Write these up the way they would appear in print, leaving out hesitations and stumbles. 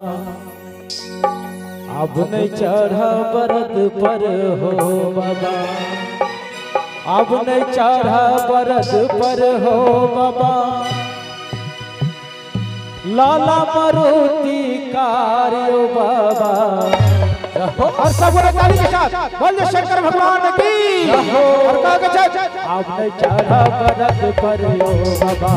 अब नहीं चढ़ा बरद पर हो बाबा, अब नहीं चढ़ा बरद पर हो बाबा, लाला मारुति कार्यो बाबा। और सब ताली के साथ बोल शंकर भगवान की। और अब नहीं चढ़ा बरद पर हो बाबा,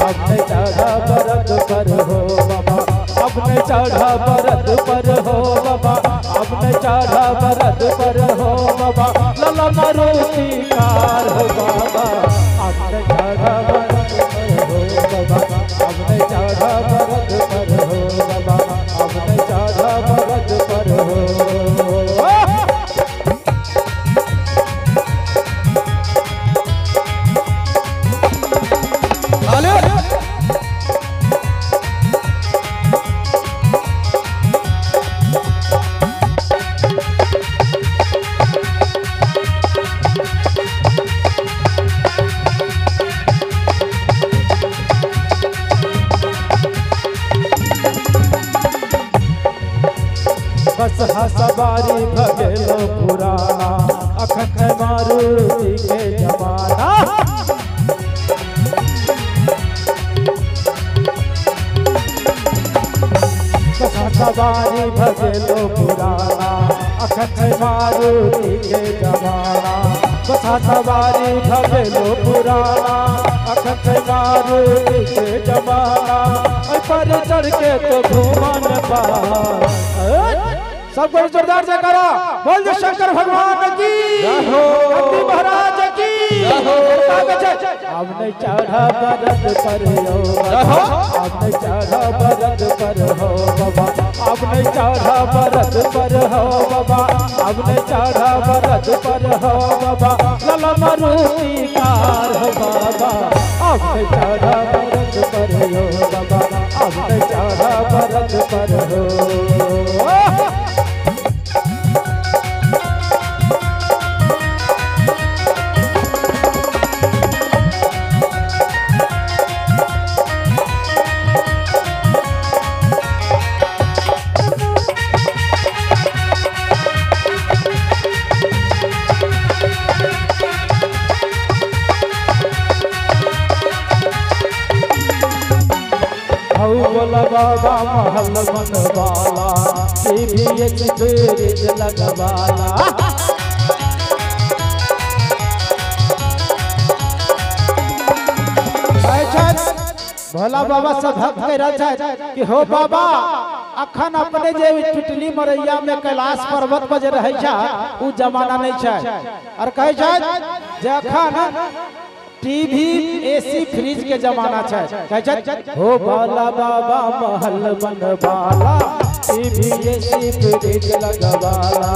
अब नहीं चढ़ा बरद पर हो बाबा, अब नहीं चढ़ा बरद पर हो बाबा, अब नहीं चढ़ा बरद पर हो बाबा, लाला मारुति कार हो बाबा। अब नहीं चढ़ा बरद पर हो बाबा, अब नहीं चढ़ा बरद पर हो बाबा, अब नहीं चढ़ा बरद पर हो। बस सवारी भगेलो पुराना, अखंड मारुति के जमाना। बस सवारी भगेलो पुराना, अखंड मारुति के जमाना। बस सवारी भगेलो पुराना, अखंड मारुति के जमाना। पर चढ़ के तो घूमन पार। सबको जोरदार से करो बोल दे शंकर भगवान की, नंदी महाराज की। अब नहीं चढ़ा बरद पर हो बाबा, अब नहीं चढ़ा बरद पर हो बाबा, अब नहीं चढ़ा बरद पर हो बाबा, अब नहीं चढ़ा बरद पर हो बाबा, लाला मारुति कार हो बाबा। अब नहीं चढ़ा बरद पर हो बाबा, अब नहीं चढ़ा बरद पर हो। बोला बाबा महल मन वाला, TVS ब्रिज लगवाला। भोला बाबा से भक्त के रचा कि हो बाबा अखन अपने जे टुटली मरैया में कैलाश पर्वत पर जे रहै छै उ जमाना नहीं छै। और कहै छै जे अखन टीवी एसी फ्रिज के जमाना छै। हो भोला बाबा महल बनवाला, TVS फ्रिज लगवाला।